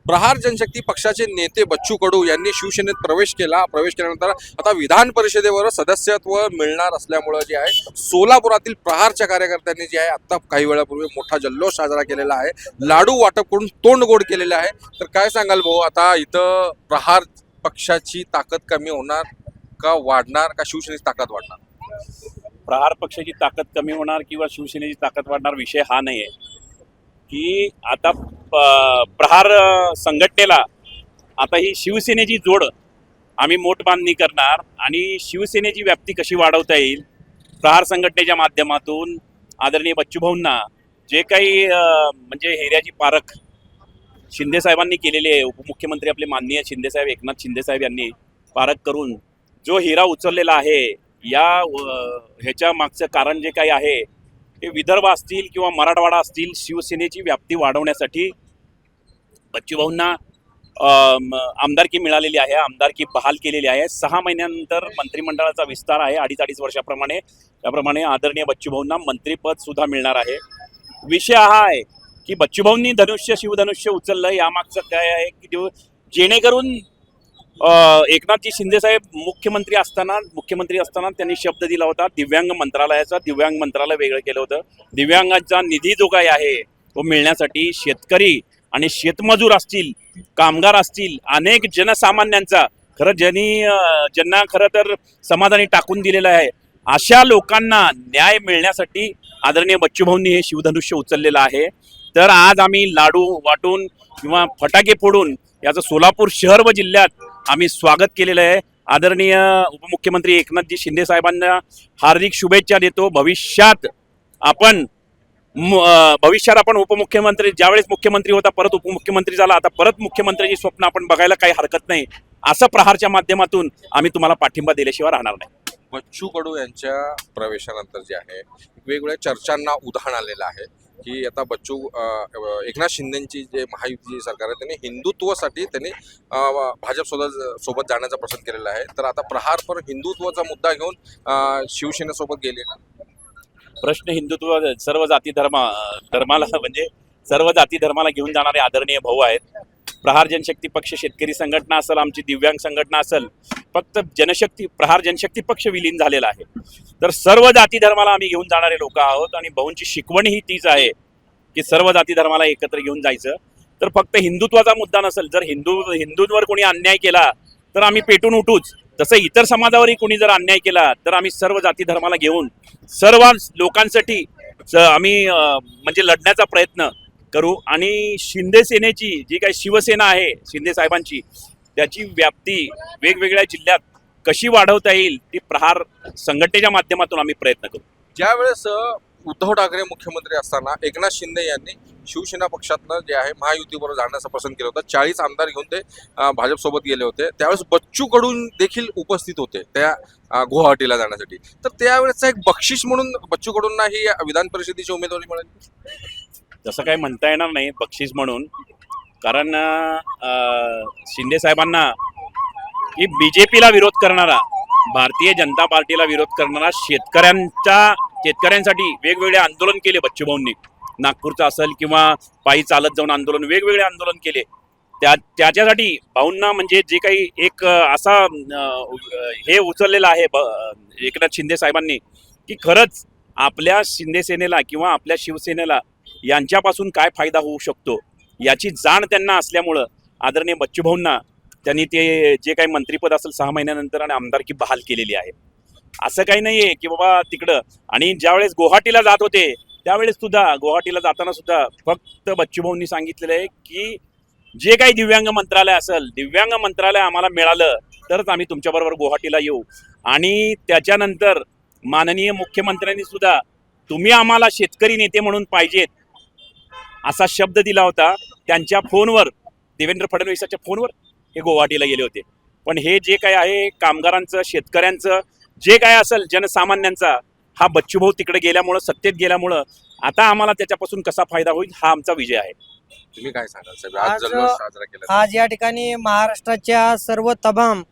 प्रहार जनशक्ती पक्षाचे नेते बच्चू कडू यांनी शिवसेनेत प्रवेश केला. प्रवेश केल्यानंतर आता विधान परिषदेवर सदस्यत्व मिळणार असल्यामुळे जे आहे सोलापुरातील प्रहारच्या कार्यकर्त्यांनी जे आहे आता काही वेळापूर्वी मोठा जल्लोष साजरा केलेला आहे. लाडू वाटप करून तोंड गोड केलेले आहे. तर काय सांगाल भाऊ, आता इथं प्रहार पक्षाची ताकद कमी होणार का वाढणार, का शिवसेनेची ताकद वाढणार? प्रहार पक्षाची ताकद कमी होणार किंवा शिवसेनेची ताकद वाढणार विषय हा नाही आहे की आता प्रहार संघटनेला आता ही शिवसेनेची जोड आम्ही मोठ बांधणी करणार आणि शिवसेनेची व्याप्ती कशी वाढवता येईल प्रहार संघटनेच्या माध्यमातून आदरणीय बच्चूभाऊंना जे काही म्हणजे हिऱ्याची पारख शिंदेसाहेबांनी केलेली आहे. उपमुख्यमंत्री आपले माननीय शिंदेसाहेब एकनाथ शिंदेसाहेब यांनी पारख करून जो हिरा उचललेला आहे या ह्याच्या मागचं कारण जे काही आहे ते विदर्भ असतील किंवा मराठवाडा असतील शिवसेनेची व्याप्ती वाढवण्यासाठी बच्चूभाऊंना आमदारकी मिळालेली आहे. आमदारकी बहाल केलेली आहे. 6 महिन्यानंतर मंत्रिमंडळाचा विस्तार आहे 2.5 वर्षाप्रमाणे. त्याप्रमाणे आदरणीय बच्चूभाऊंना मंत्रिपद सुद्धा मिळणार आहे. विषय हा आहे की बच्चूभाऊंनी शिवधनुष्य उचललं यामागचं काय आहे की जेणेकरून एकनाथजी शिंदेसाहेब मुख्यमंत्री असताना त्यांनी शब्द दिला होता दिव्यांग मंत्रालयाचा. दिव्यांग मंत्रालय वेगळं केलं होतं. दिव्यांगांचा निधी जो काय आहे तो मिळण्यासाठी शेतकरी आणि शेतमजूर असतील, कामगार असतील, अनेक जनसामान्यांचा ज्यांना खरं तर समाधानी टाकून दिलेलं आहे अशा लोकांना न्याय मिळण्यासाठी आदरणीय बच्चूभाऊंनी हे शिवधनुष्य उचललेलं आहे. तर आज आम्ही लाडू वाटून किंवा फटाके फोडून याचं सोलापूर शहर व जिल्ह्यात आम्ही स्वागत केलेलं आहे. आदरणीय उपमुख्यमंत्री एकनाथजी शिंदे साहेबांना हार्दिक शुभेच्छा देतो. भविष्यात आपण उपमुख्यमंत्री ज्यावेळेस मुख्यमंत्री होता परत उपमुख्यमंत्री झाला, आता परत मुख्यमंत्र्याची स्वप्न आपण बघायला काही हरकत नाही. असं प्रहारच्या माध्यमातून आम्ही तुम्हाला पाठिंबा दिल्याशिवाय राहणार नाही. बच्चू कडू यांच्या प्रवेशानंतर जे आहे वेगवेगळ्या चर्चांना उधाण आलेलं आहे की आता एकनाथ शिंदेची जे महायुती सरकार आहे त्यांनी हिंदुत्वासाठी त्यांनी भाजप सोबत जाण्याचा पसंत केलेला आहे. तर आता प्रहार पर हिंदुत्वाचा मुद्दा घेऊन शिवसेनेसोबत गेले. प्रश्न हिंदुत्व सर्व धर्माला म्हणजे सर्व जाती धर्माला घेऊन जाणारे आदरणीय भाऊ आहेत. प्रहार जनशक्ती पक्ष शेतकरी संघटना असेल, आमची दिव्यांग संघटना असेल, फक्त प्रहार जनशक्ती पक्ष विलीन झालेला आहे. तर सर्व जाती धर्माला आम्ही घेऊन जाणारे लोक आहोत आणि भाऊंची शिकवण ही तीच आहे की सर्व जाती धर्माला एकत्र घेऊन जायचं. तर फक्त हिंदुत्वाचा मुद्दा नसेल, जर हिंदूंवर कोणी अन्याय केला तर आम्ही पेटून उठूच. तसं इतर समाजावरही कोणी जर अन्याय केला तर आम्ही सर्व जाती धर्माला घेऊन सर्व लोकांसाठी आम्ही म्हणजे लढण्याचा प्रयत्न करू. आणि शिंदे सेनेची जी काही शिवसेना आहे शिंदे साहेबांची त्याची व्याप्ती वेगवेगळ्या जिल्ह्यात कशी वाढवता येईल ती प्रहार संघटनेच्या माध्यमातून आम्ही प्रयत्न करू. ज्यावेळेस उद्धव ठाकरे मुख्यमंत्री असताना एकनाथ शिंदे यांनी शिवसेना पक्षातनं जे आहे महायुतीबरोबर जाण्याचं पसंत केलं होतं. 40 आमदार घेऊन ते भाजपसोबत गेले होते. त्यावेळेस बच्चू कडू देखील उपस्थित होते त्या गुवाहाटीला जाण्यासाठी. तर त्यावेळेसचा एक बक्षीस म्हणून बच्चू कडूंना ही विधान परिषदेची उमेदवारी मिळाली. तसं काही म्हणता येणार नाही बक्षीस म्हणून, कारण शिंदे साहेबांना की बीजेपीला विरोध करणारा, भारतीय जनता पार्टीला विरोध करणारा शेतकऱ्यांसाठी वेगवेगळे आंदोलन केले बच्चूभाऊंनी. नागपूरचं असेल किंवा पायी चालत जाऊन आंदोलन, वेगवेगळे आंदोलन केले. त्याच्यासाठी भाऊंना म्हणजे जे काही एक असा हे उचललेलं आहे एकनाथ शिंदे साहेबांनी की खरंच आपल्या शिंदे सेनेला किंवा आपल्या शिवसेनेला यांच्यापासून काय फायदा होऊ शकतो याची जाण त्यांना असल्यामुळं आदरणीय बच्चूभाऊंना त्यांनी ते जे काही मंत्रिपद असेल 6 महिन्यानंतर आणि आमदारकी बहाल केलेली आहे. असं काही नाही आहे की बाबा तिकडं. आणि ज्यावेळेस गुवाहाटीला जात होते त्यावेळेस सुद्धा गुवाहाटीला जाताना सुद्धा फक्त बच्चूभाऊंनी सांगितलेलं आहे की जे काही दिव्यांग मंत्रालय असेल, दिव्यांग मंत्रालय आम्हाला मिळालं तरच आम्ही तुमच्याबरोबर गुवाहाटीला येऊ. आणि त्याच्यानंतर माननीय मुख्यमंत्र्यांनी सुद्धा तुम्ही आम्हाला शेतकरी नेते म्हणून पाहिजेत असा शब्द दिला होता. त्यांच्या फोनवर, देवेंद्र फडणवीसांच्या फोनवर हे गुवाहाटीला गेले होते. पण हे जे काय आहे कामगारांचं, शेतकऱ्यांचं जे काय असेल, जनसामान्यांचा, हा बच्चूभाऊ तिकडे गेल्यामुळं, सत्तेत गेल्यामुळं आता आम्हाला त्याच्यापासून कसा फायदा होईल हा आमचा विजय आहे. तुम्ही काय सांगाल साहेब, आज जल्लोष साजरा केला? आज या ठिकाणी महाराष्ट्राच्या सर्व तमाम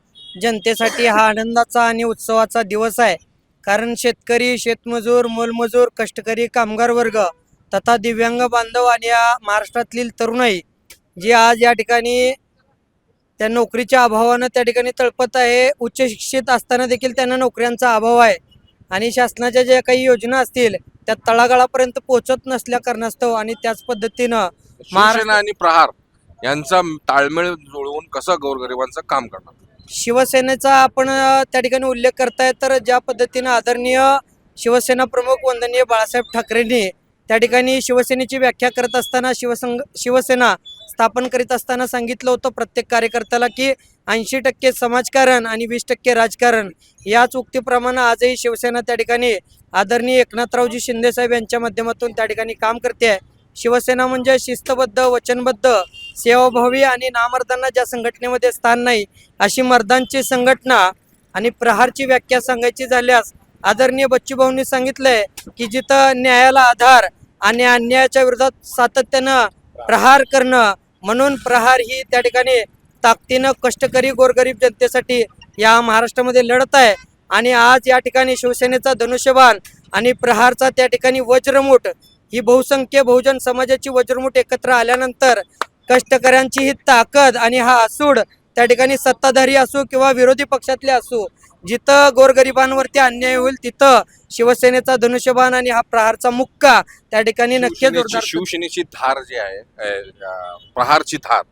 जनतेसाठी हा आनंदाचा आणि उत्सवाचा दिवस आहे. कारण शेतकरी, शेतमजूर, मोलमजूर, कष्टकरी, कामगार वर्ग तथा दिव्यांग बांधव आणि या महाराष्ट्रातील तरुणाई जी आज या ठिकाणी त्या नोकरीच्या अभावानं त्या ठिकाणी तळपत आहे. उच्च शिक्षित असताना देखील त्यांना नोकऱ्यांचा अभाव आहे आणि शासनाच्या ज्या काही योजना असतील त्या तळागाळापर्यंत पोहोचत नसल्या कारणास्तव आणि त्याच पद्धतीनं शिवसेना आणि प्रहार यांचा ताळमेळ जुळवून कसं गोरगरिबांचं काम करणार? शिवसेनेचा आपण त्या ठिकाणी उल्लेख करताय तर ज्या पद्धतीनं आदरणीय शिवसेना प्रमुख वंदनीय बाळासाहेब ठाकरेंनी त्या ठिकाणी शिवसेनेची व्याख्या करत असताना शिवसेना स्थापन करीत असताना सांगितलं होतं प्रत्येक कार्यकर्त्याला की 80% समाजकारण आणि 20% राजकारण. याच उक्तीप्रमाणे आजही शिवसेना त्या ठिकाणी आदरणीय एकनाथरावजी शिंदे साहेब यांच्या माध्यमातून त्या ठिकाणी काम करते आहे. शिवसेना म्हणजे शिस्तबद्ध, वचनबद्ध, सेवाभावी आणि नामर्दांना ज्या संघटनेमध्ये स्थान नाही अशी मर्दांची संघटना. आणि प्रहारची व्याख्या सांगायची झाल्यास आदरणीय बच्चूभाऊंनी सांगितलंय की जिथं न्यायाला आधार आणि अन्यायाच्या विरोधात सातत्यानं प्रहार करणं, म्हणून प्रहार ही त्या ठिकाणी ताकदीनं कष्टकरी गोरगरीब जनतेसाठी या महाराष्ट्रामध्ये लढत आहे. आणि आज या ठिकाणी शिवसेनेचा धनुष्यबाण आणि प्रहारचा त्या ठिकाणी वज्रमुठ ही बहुसंख्य बहुजन समाजाची वज्रमुठ एकत्र आल्यानंतर कष्टकऱ्यांची ही ताकद आणि हा आसूड त्या ठिकाणी सत्ताधारी असो किंवा विरोधी पक्षातले असो, जिथं गोरगरिबांवरती अन्याय होईल तिथं शिवसेनेचा धनुष्यबाण आणि हा प्रहारचा मुक्का त्या ठिकाणी नक्कीच जोरदार. शिवसेनेची धार जी आहे प्रहारची धार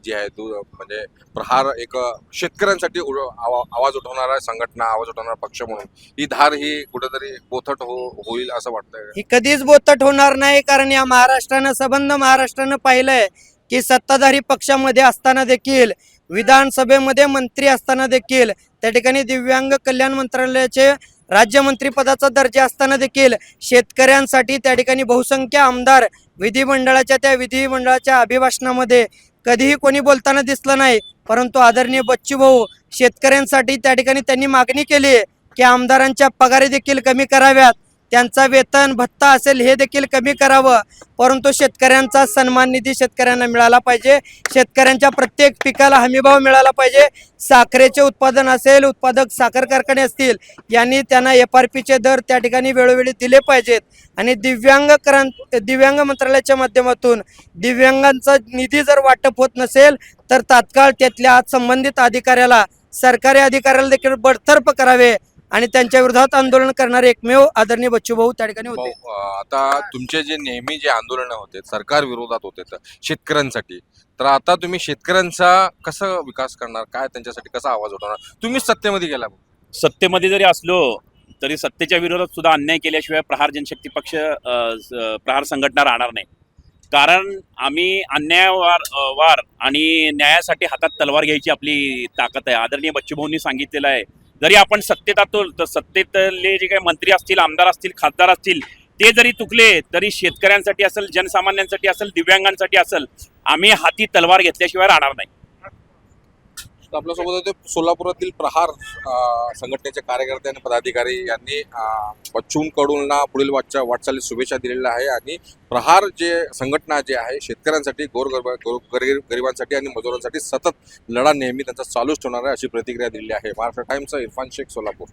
जी आहे म्हणजे प्रहार एक शेतकऱ्यांसाठी आवाज उठवणारा संघटना, आवाज उठवणारा पक्ष म्हणून ही धार ही कुठेतरी बोथट होईल असं वाटतंय. ही कधीच बोथट होणार नाही, कारण या महाराष्ट्रानं सबंध महाराष्ट्रानं पाहिलंय की सत्ताधारी पक्षामध्ये असताना देखील, विधानसभेमध्ये मंत्री असताना देखील, त्या ठिकाणी दिव्यांग कल्याण मंत्रालयाचे राज्यमंत्री पदाचा दर्जा असताना देखील शेतकऱ्यांसाठी त्या ठिकाणी बहुसंख्य आमदार त्या विधिमंडळाच्या अभिभाषणामध्ये कधीही कोणी बोलताना दिसलं नाही. परंतु आदरणीय बच्चूभाऊ शेतकऱ्यांसाठी त्या ठिकाणी त्यांनी मागणी केली की आमदारांच्या पगारी देखील कमी कराव्यात, त्यांचा वेतन भत्ता असेल हे देखील कमी करावं, परंतु शेतकऱ्यांचा सन्मान निधी शेतकऱ्यांना मिळाला पाहिजे, शेतकऱ्यांच्या प्रत्येक पिकाला हमीभाव मिळाला पाहिजे. साखरेचे उत्पादन असेल, उत्पादक साखर कारखाने असतील, यांनी त्यांना FRPचे दर त्या ठिकाणी वेळोवेळी दिले पाहिजेत. आणि दिव्यांग मंत्रालयाच्या माध्यमातून दिव्यांगांचा निधी जर वाटप होत नसेल तर तात्काळ त्यातल्या संबंधित अधिकाऱ्याला, सरकारी अधिकाऱ्याला देखील बडतर्फ करावे आणि त्यांच्या विरोधात आंदोलन करणारे एकमेव आदरणीय बच्चूभाऊ त्या ठिकाणी होते. आता तुमचे जे नेहमी जे आंदोलन होते सरकार विरोधात होते शेतकऱ्यांसाठी, तर आता तुम्ही शेतकऱ्यांचा कसं विकास करणार, काय त्यांच्यासाठी कसा आवाज उठवणार? तुम्ही सत्तेमध्ये गेला, सत्तेमध्ये जरी असलो तरी सत्तेच्या विरोधात सुद्धा अन्याय केल्याशिवाय प्रहार जनशक्ती पक्ष प्रहार संघटना राहणार नाही. कारण आम्ही अन्यायवार आणि न्यायासाठी हातात तलवार घ्यायची आपली ताकद आहे. आदरणीय बच्चूभाऊंनी सांगितलेलं आहे, जरी आपण सत्तेत असतो तर सत्तेतले जे काही मंत्री असतील, आमदार असतील, खासदार असतील, ते जरी चुकले तरी शेतकऱ्यांसाठी असेल, जनसामान्यांसाठी असेल, दिव्यांगांसाठी असेल, आम्ही हाती तलवार घेतल्याशिवाय राहणार नाही. आपल्यासोबत होते सोलापुरातील प्रहार संघटनेचे कार्यकर्ते आणि पदाधिकारी यांनी बच्चूंकडून पुढील वाटचालीस शुभेच्छा दिलेल्या आहे. आणि प्रहार जे संघटना जे आहे शेतकऱ्यांसाठी, गरिबांसाठी आणि मजुरांसाठी सतत लढा नेहमी त्यांचा चालूच ठेवणार आहे अशी प्रतिक्रिया दिली आहे. महाराष्ट्र टाइम्सचा इरफान शेख, सोलापूर.